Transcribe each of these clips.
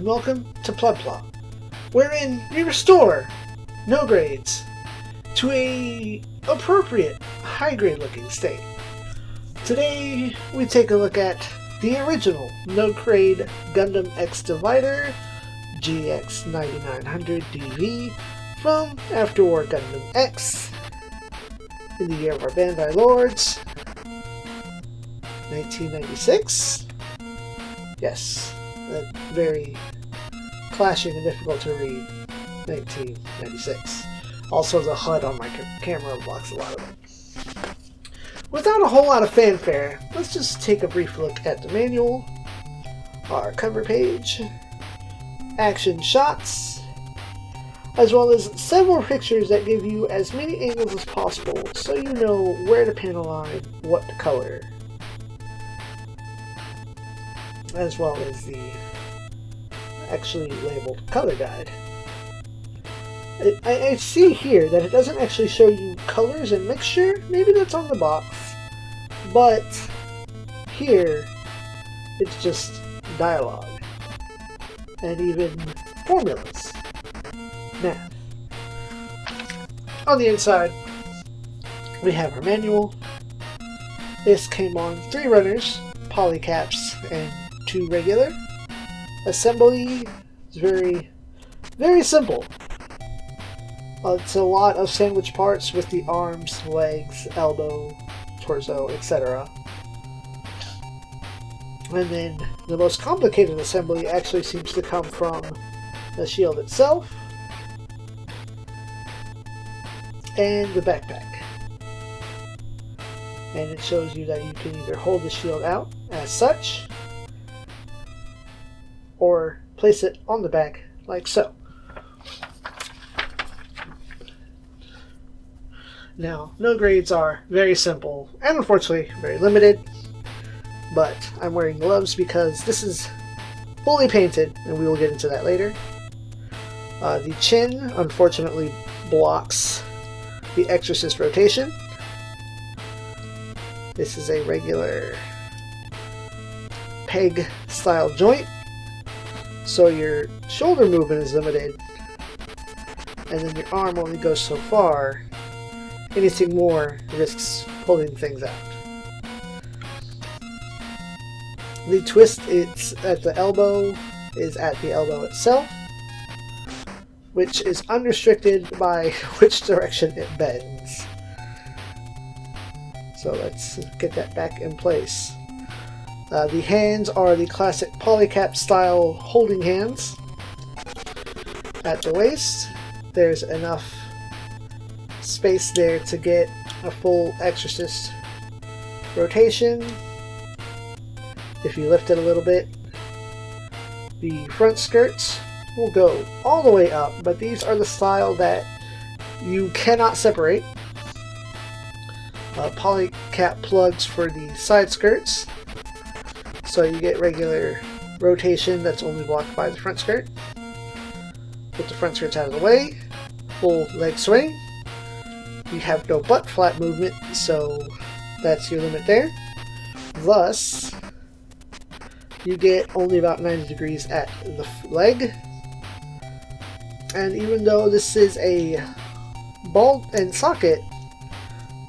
welcome to PlebPla, wherein we restore no grades to a appropriate high-grade looking state. Today we take a look at the original no-grade Gundam X Divider GX 9900 DV from After War Gundam X in the year of our Bandai Lords, 1996. Yes, that very clashing and difficult to read 1996. Also, the HUD on my camera blocks a lot of it. Without a whole lot of fanfare, let's just take a brief look at the manual, our cover page, action shots, as well as several pictures that give you as many angles as possible so you know where to panel line, what to color, as well as the actually labeled color guide. I see here that it doesn't actually show you colors and mixture. Maybe that's on the box, but here it's just dialogue and even formulas, math. On the inside we have our manual. This came on 3 runners, polycaps and 2 regular. Assembly is very simple. It's a lot of sandwich parts with the arms, legs, elbow, torso, etc. And then the most complicated assembly actually seems to come from the shield itself and the backpack. And it shows you that you can either hold the shield out as such or place it on the back like so. Now, no grades are very simple and unfortunately very limited, but I'm wearing gloves because this is fully painted and we will get into that later. The chin unfortunately blocks the Exorcist rotation. This is a regular peg style joint, so your shoulder movement is limited and then your arm only goes so far. Anything more risks pulling things out. The twist it's at the elbow is at the elbow itself, which is unrestricted by which direction it bends. So let's get that back in place. The hands are the classic polycap style holding hands. At the waist, there's enough space there to get a full Exorcist rotation. If you lift it a little bit, the front skirts will go all the way up, but these are the style that you cannot separate. Polycap plugs for the side skirts, so you get regular rotation that's only blocked by the front skirt. Put the front skirts out of the way, full leg swing. You have no butt flap movement, so that's your limit there. Thus, you get only about 90 degrees at the leg. And even though this is a ball and socket,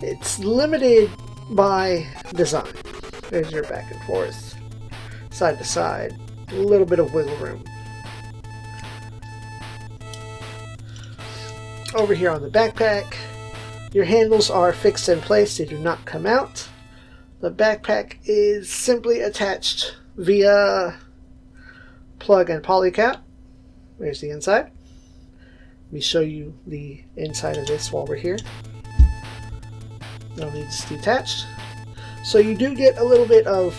it's limited by design. There's your back and forth, side to side, a little bit of wiggle room. Over here on the backpack, your handles are fixed in place, they do not come out. The backpack is simply attached via plug and polycap. There's the inside. Let me show you the inside of this while we're here. No need to detached. So you do get a little bit of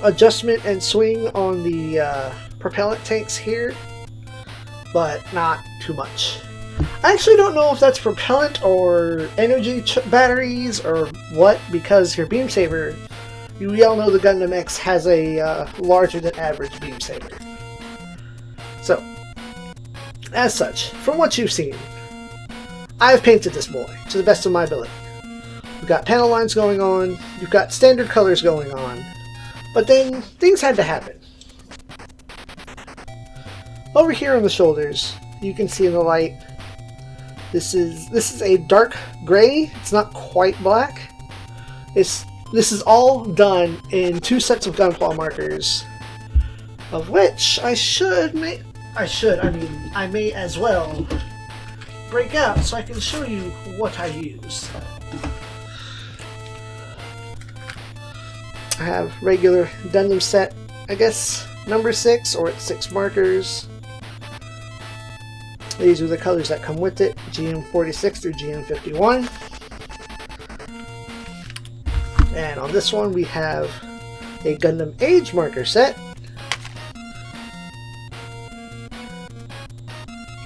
adjustment and swing on the propellant tanks here, but not too much. I actually don't know if that's propellant or energy batteries or what, because your beam saber, we all know the Gundam X has a larger than average beam saber. So, as such, from what you've seen, I've painted this boy to the best of my ability. We've got panel lines going on, you've got standard colors going on, but then things had to happen. Over here on the shoulders, you can see in the light, this is a dark gray. It's not quite black. This is all done in 2 sets of Gunpla markers, of which I may as well break out so I can show you what I use. I have regular Gundam set, I guess number 6, or it's 6 markers. These are the colors that come with it, GM46 through GM51. And on this one we have a Gundam Age marker set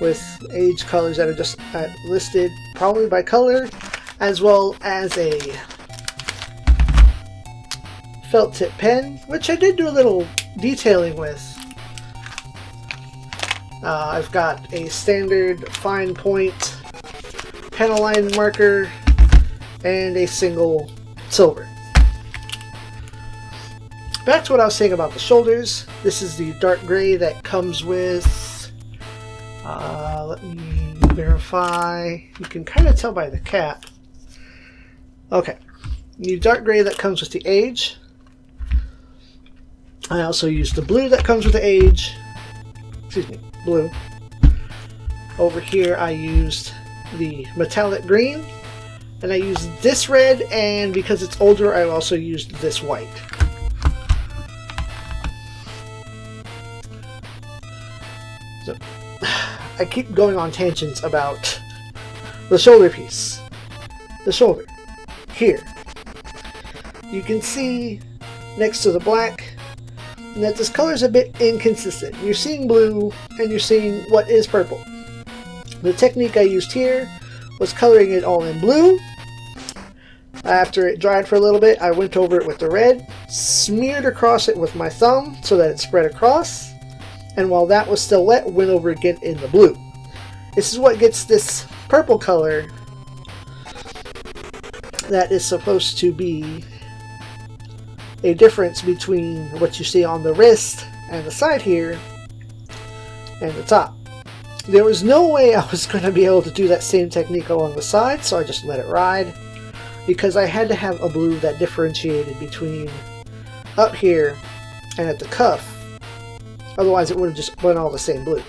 with age colors that are just listed probably by color, as well as a felt tip pen, which I did do a little detailing with. I've got a standard fine point pen aligned marker and a single silver. Back to what I was saying about the shoulders. This is the dark gray that comes with, let me verify, you can kind of tell by the cap. Okay, the dark gray that comes with the age. I also used the blue that comes with the age. Excuse me, blue. Over here I used the metallic green, and I used this red, and because it's older I also used this white. So I keep going on tangents about the shoulder piece. The shoulder. Here. You can see next to the black that this color is a bit inconsistent. You're seeing blue and you're seeing what is purple. The technique I used here was coloring it all in blue. After it dried for a little bit, I went over it with the red, smeared across it with my thumb so that it spread across, and while that was still wet, went over again in the blue. This is what gets this purple color that is supposed to be a difference between what you see on the wrist and the side here and the top. There was no way I was going to be able to do that same technique along the side, so I just let it ride, because I had to have a blue that differentiated between up here and at the cuff. Otherwise it would have just been all the same blue.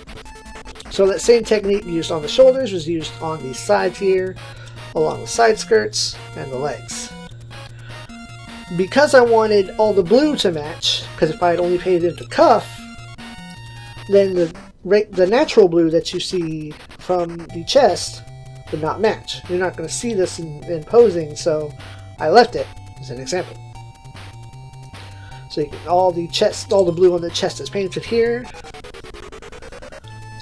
So that same technique used on the shoulders was used on the sides here, along the side skirts and the legs. Because I wanted all the blue to match, because if I had only painted it the cuff, then the natural blue that you see from the chest would not match. You're not going to see this in posing, so I left it as an example. So you get all the blue on the chest is painted here,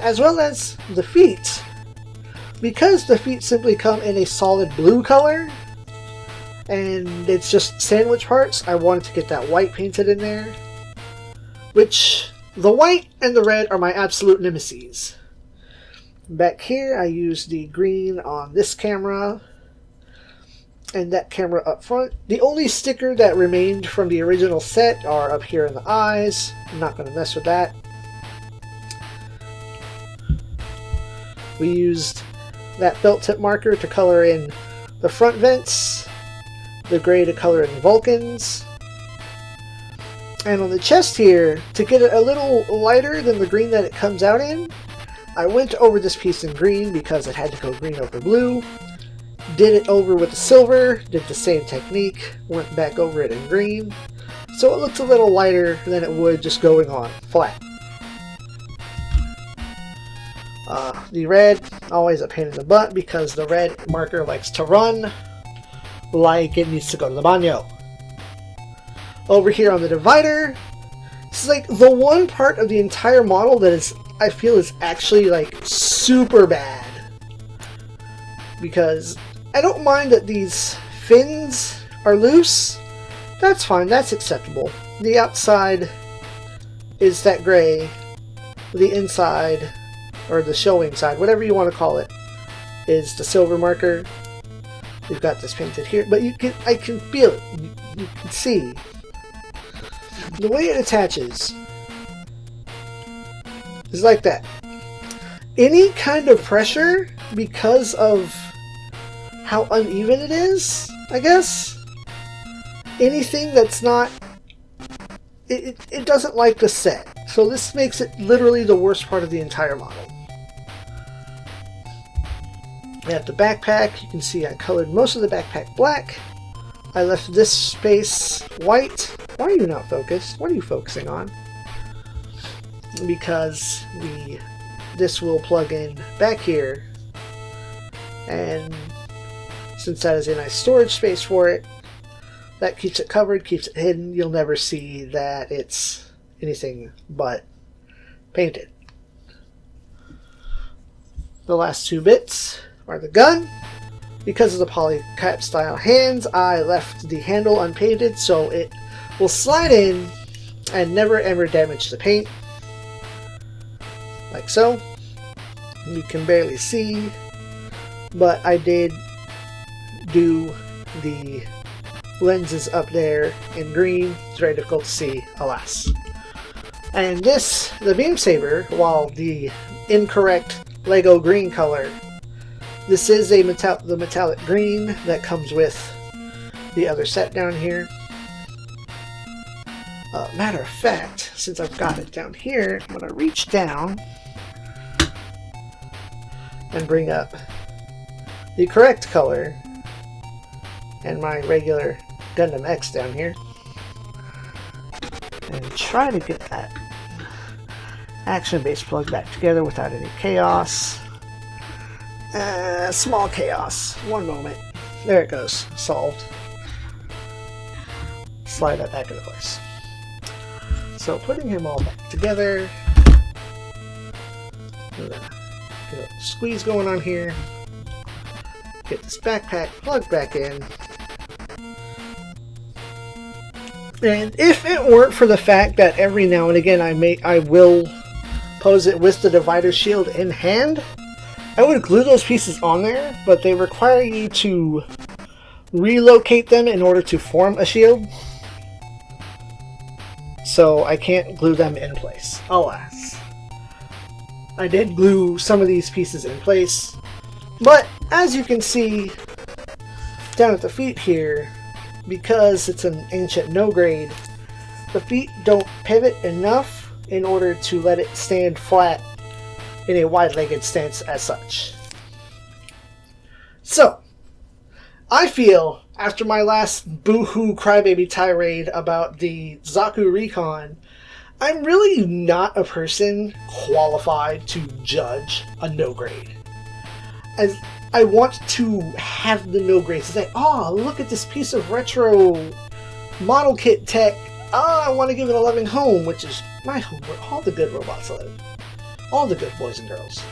as well as the feet. Because the feet simply come in a solid blue color, and it's just sandwich parts, I wanted to get that white painted in there, which the white and the red are my absolute nemesis. Back here I used the green on this camera and that camera up front. The only sticker that remained from the original set are up here in the eyes. I'm not going to mess with that. We used that felt tip marker to color in the front vents, the gray to color in Vulcans, and on the chest here, to get it a little lighter than the green that it comes out in, I went over this piece in green because it had to go green over blue, did it over with the silver, did the same technique, went back over it in green, so it looks a little lighter than it would just going on flat. The red, always a pain in the butt because the red marker likes to run like it needs to go to the baño. Over here on the divider, this is like the one part of the entire model that is, I feel, is actually like super bad. Because I don't mind that these fins are loose. That's fine, that's acceptable. The outside is that gray. The inside, or the showing side, whatever you want to call it, is the silver marker. We've got this painted here, but I can feel it. You can see the way it attaches. It's like that. Any kind of pressure, because of how uneven it is, I guess. Anything that's not... It doesn't like the set. So this makes it literally the worst part of the entire model. We have the backpack. You can see I colored most of the backpack black. I left this space white. Why are you not focused? What are you focusing on? Because this will plug in back here. And since that is a nice storage space for it, that keeps it covered, keeps it hidden. You'll never see that it's anything but painted. The last two bits are the gun. Because of the polycap style hands, I left the handle unpainted so it will slide in and never ever damage the paint. Like so. You can barely see, but I did do the lenses up there in green. It's very difficult to see, alas. And this, the beam saber, while the incorrect Lego green color, this is the metallic green that comes with the other set down here. Matter of fact, since I've got it down here, I'm going to reach down and bring up the correct color and my regular Gundam X down here and try to get that action base plugged back together without any chaos. Small chaos. One moment. There it goes. Solved. Slide that back into place. So putting him all back together. Get a squeeze going on here. Get this backpack plugged back in. And if it weren't for the fact that every now and again I will pose it with the divider shield in hand, I would glue those pieces on there, but they require you to relocate them in order to form a shield. So I can't glue them in place, alas. I did glue some of these pieces in place, but as you can see down at the feet here, because it's an ancient no-grade, the feet don't pivot enough in order to let it stand flat in a wide-legged stance as such. So, I feel, after my last boo-hoo crybaby tirade about the Zaku Recon, I'm really not a person qualified to judge a no-grade. As I want to have the no-grades to say, oh, look at this piece of retro model kit tech. Oh, I want to give it a loving home, which is my home where all the good robots live. All the good boys and girls.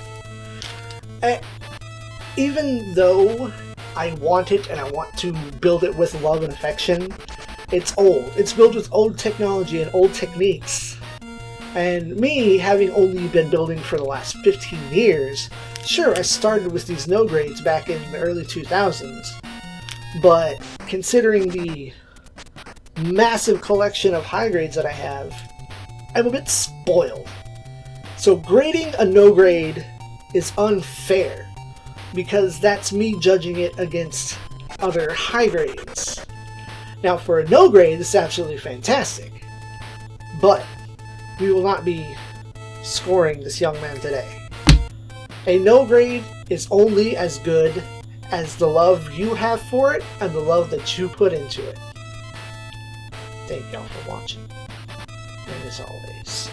Even though I want it and I want to build it with love and affection, it's old. It's built with old technology and old techniques. And me, having only been building for the last 15 years, sure, I started with these no grades back in the early 2000s, but considering the massive collection of high grades that I have, I'm a bit spoiled. So grading a no grade is unfair, because that's me judging it against other high grades. Now for a no grade, this is absolutely fantastic, but we will not be scoring this young man today. A no grade is only as good as the love you have for it and the love that you put into it. Thank y'all for watching. And as always,